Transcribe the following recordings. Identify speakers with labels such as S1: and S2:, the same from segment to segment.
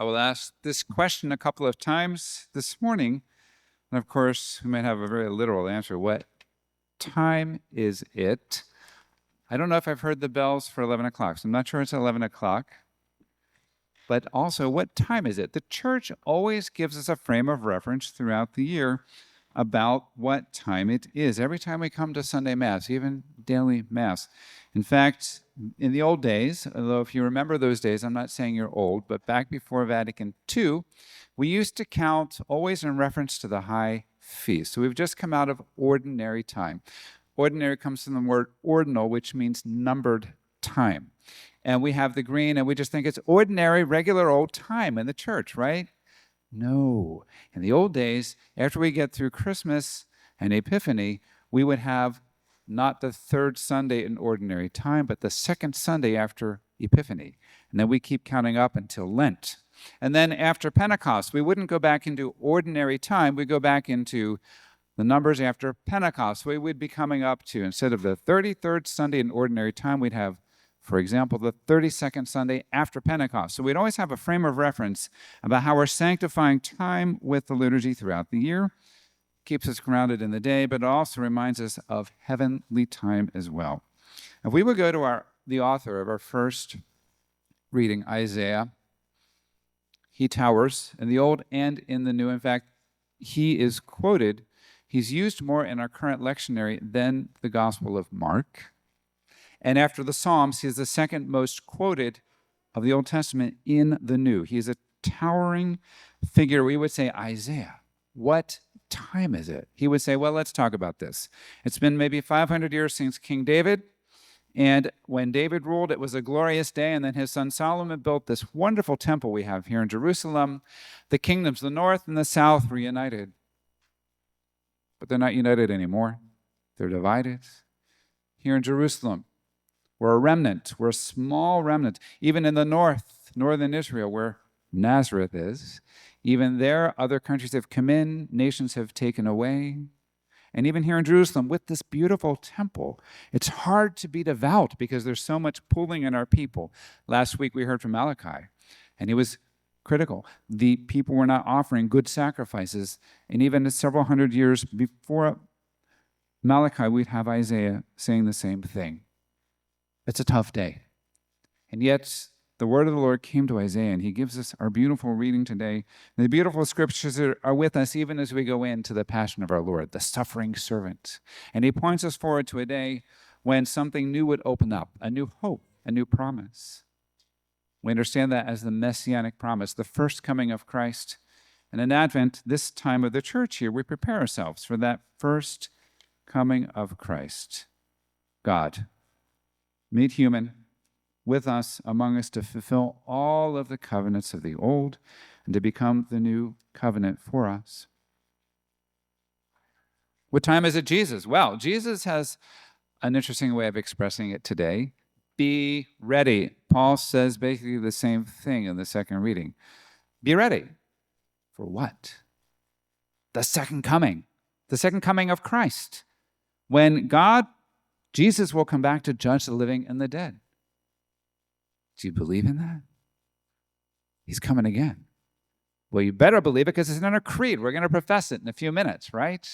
S1: I will ask this question a couple of times this morning. And of course, we might have a very literal answer. What time is it? I don't know if I've heard the bells for 11 o'clock, so I'm not sure it's 11 o'clock. But also, what time is it? The church always gives us a frame of reference throughout the year about what time it is. Every time we come to Sunday Mass, even daily Mass. In fact, in the old days, although if you remember those days, I'm not saying you're old, but back before Vatican II, we used to count always in reference to the high feast. So we've just come out of ordinary time. Ordinary comes from the word ordinal, which means numbered time. And we have the green, and we just think it's ordinary, regular old time in the church, right? No. In the old days, after we get through Christmas and Epiphany, we would have not the third Sunday in ordinary time, but the second Sunday after Epiphany. And then we keep counting up until Lent. And then after Pentecost, we wouldn't go back into ordinary time. We go back into the numbers after Pentecost. We would be coming up to, instead of the 33rd Sunday in ordinary time, we'd have, for example, the 32nd Sunday after Pentecost. So we'd always have a frame of reference about how we're sanctifying time with the liturgy throughout the year. Keeps us grounded in the day, but it also reminds us of heavenly time as well. If we would go to the author of our first reading, Isaiah, he towers in the Old and in the New. In fact, he is quoted. He's used more in our current lectionary than the Gospel of Mark. And after the Psalms, he is the second most quoted of the Old Testament in the New. He is a towering figure. We would say, Isaiah, what time is it? He would say, well, let's talk about this. It's been maybe 500 years since King David. And when David ruled, it was a glorious day. And then his son Solomon built this wonderful temple we have here in Jerusalem. The kingdoms, the north and the south, were united. But they're not united anymore. They're divided. Here in Jerusalem, we're a remnant. We're a small remnant. Even in the northern Israel, where Nazareth is, even there, other countries have come in, nations have taken away. And even here in Jerusalem, with this beautiful temple, it's hard to be devout because there's so much pulling in our people. Last week we heard from Malachi, and he was critical. The people were not offering good sacrifices. And even several hundred years before Malachi, we'd have Isaiah saying the same thing. It's a tough day. And yet, the word of the Lord came to Isaiah, and he gives us our beautiful reading today. And the beautiful scriptures are with us even as we go into the passion of our Lord, the suffering servant. And he points us forward to a day when something new would open up, a new hope, a new promise. We understand that as the messianic promise, the first coming of Christ. And in Advent, this time of the church here, we prepare ourselves for that first coming of Christ. God, made human, with us, among us, to fulfill all of the covenants of the old and to become the new covenant for us. What time is it, Jesus? Well, Jesus has an interesting way of expressing it today. Be ready. Paul says basically the same thing in the second reading. Be ready. For what? The second coming of Christ. When Jesus will come back to judge the living and the dead. Do you believe in that? He's coming again. Well, you better believe it because it's in our creed. We're going to profess it in a few minutes, right?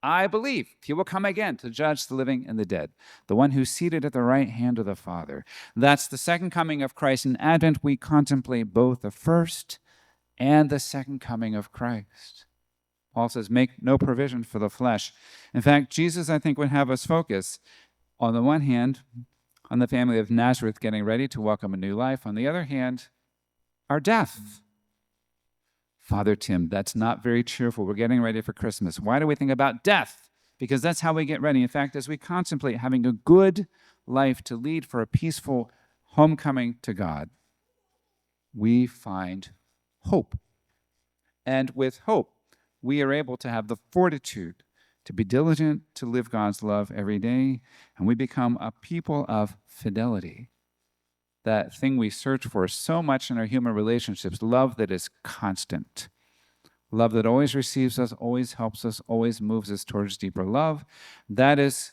S1: I believe he will come again to judge the living and the dead, the one who's seated at the right hand of the Father. That's the second coming of Christ. In Advent, we contemplate both the first and the second coming of Christ. Paul says, make no provision for the flesh. In fact, Jesus, I think, would have us focus, on the one hand, on the family of Nazareth getting ready to welcome a new life. On the other hand, our death. Father Tim, that's not very cheerful. We're getting ready for Christmas. Why do we think about death? Because that's how we get ready. In fact, as we contemplate having a good life to lead for a peaceful homecoming to God, we find hope. And with hope, we are able to have the fortitude to be diligent to live God's love every day, and we become a people of fidelity. That thing we search for so much in our human relationships, love that is constant. Love that always receives us, always helps us, always moves us towards deeper love. That is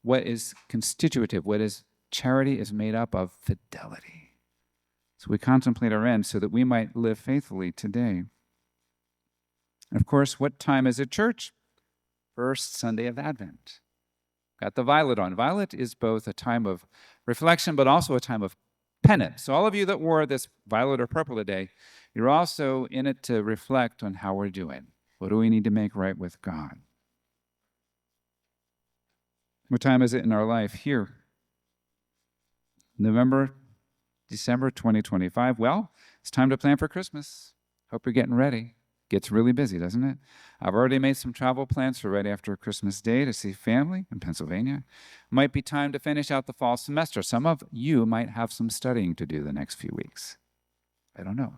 S1: what is constitutive, what is charity is made up of fidelity. So we contemplate our end so that we might live faithfully today. And of course, what time is it, church? First Sunday of Advent. Got the violet on. Violet is both a time of reflection, but also a time of penance. So all of you that wore this violet or purple today, you're also in it to reflect on how we're doing. What do we need to make right with God? What time is it in our life here? November, December 2025. Well, it's time to plan for Christmas. Hope you're getting ready. Gets really busy, doesn't it? I've already made some travel plans for right after Christmas Day to see family in Pennsylvania. Might be time to finish out the fall semester. Some of you might have some studying to do the next few weeks. I don't know.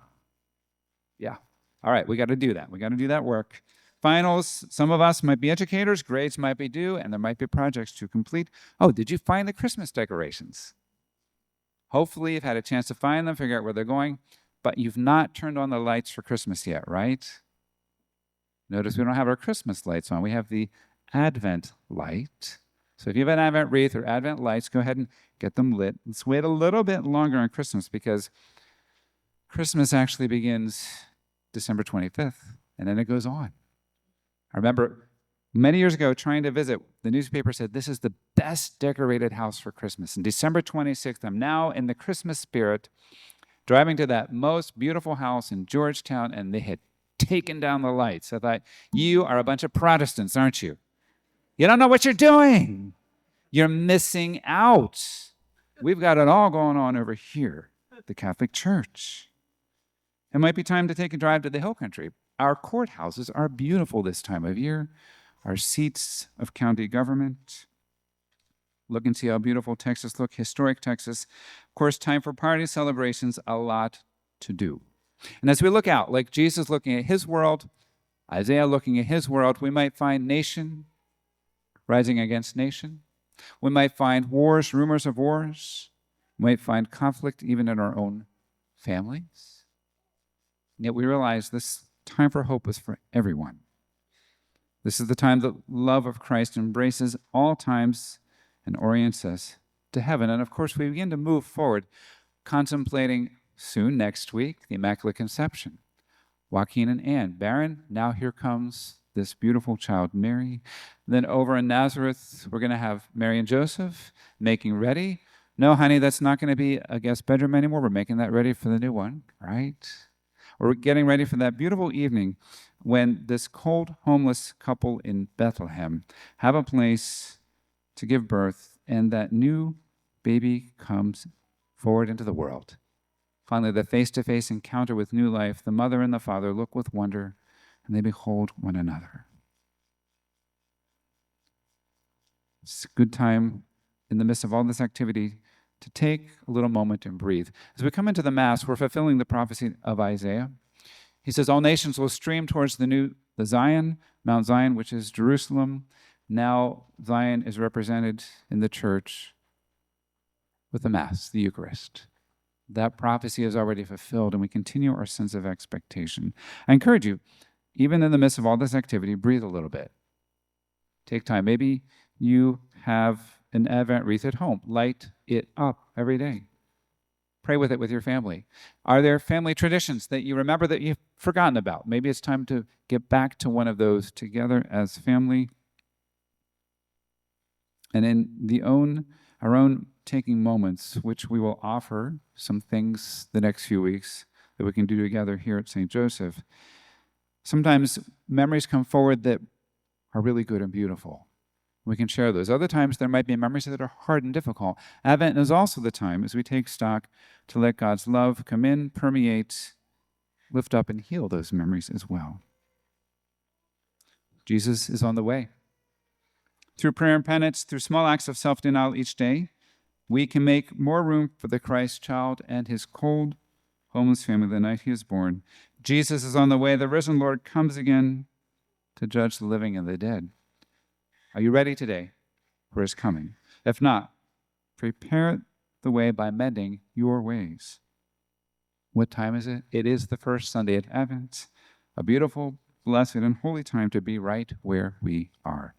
S1: Yeah. All right, we got to do that. We got to do that work. Finals, some of us might be educators, grades might be due, and there might be projects to complete. Oh, did you find the Christmas decorations? Hopefully you've had a chance to find them, figure out where they're going, but you've not turned on the lights for Christmas yet, right? Notice we don't have our Christmas lights on. We have the Advent light. So if you have an Advent wreath or Advent lights, go ahead and get them lit. Let's wait a little bit longer on Christmas because Christmas actually begins December 25th, and then it goes on. I remember many years ago trying to visit, the newspaper said, this is the best decorated house for Christmas. And December 26th, I'm now in the Christmas spirit, driving to that most beautiful house in Georgetown, and they had taken down the lights. I thought, you are a bunch of Protestants, aren't you? You don't know what you're doing. You're missing out. We've got it all going on over here, the Catholic Church. It might be time to take a drive to the Hill Country. Our courthouses are beautiful this time of year. Our seats of county government. Look and see how beautiful Texas look, historic Texas. Of course, time for party celebrations, a lot to do. And as we look out, like Jesus looking at his world, Isaiah looking at his world, we might find nation rising against nation. We might find wars, rumors of wars. We might find conflict even in our own families. And yet we realize this time for hope is for everyone. This is the time the love of Christ embraces all times and orients us to heaven. And of course, we begin to move forward, contemplating soon next week the Immaculate Conception. Joaquin and Anne, barren, now here comes this beautiful child, Mary. Then over in Nazareth, we're going to have Mary and Joseph making ready. No, honey, that's not going to be a guest bedroom anymore. We're making that ready for the new one, right? We're getting ready for that beautiful evening when this cold, homeless couple in Bethlehem have a place to give birth, and that new baby comes forward into the world. Finally, the face-to-face encounter with new life, the mother and the father look with wonder, and they behold one another. It's a good time in the midst of all this activity to take a little moment and breathe. As we come into the Mass, we're fulfilling the prophecy of Isaiah. He says, all nations will stream towards the Zion, Mount Zion, which is Jerusalem. Now Zion is represented in the church with the Mass, the Eucharist. That prophecy is already fulfilled, and we continue our sense of expectation. I encourage you, even in the midst of all this activity, breathe a little bit. Take time. Maybe you have an Advent wreath at home. Light it up every day. Pray with it with your family. Are there family traditions that you remember that you've forgotten about? Maybe it's time to get back to one of those together as family. And in our own taking moments, which we will offer some things the next few weeks that we can do together here at St. Joseph. Sometimes memories come forward that are really good and beautiful. We can share those. Other times there might be memories that are hard and difficult. Advent is also the time as we take stock to let God's love come in, permeate, lift up, and heal those memories as well. Jesus is on the way. Through prayer and penance, through small acts of self-denial each day, we can make more room for the Christ child and his cold, homeless family the night he is born. Jesus is on the way. The risen Lord comes again to judge the living and the dead. Are you ready today for his coming? If not, prepare the way by mending your ways. What time is it? It is the first Sunday at Advent, a beautiful, blessed, and holy time to be right where we are.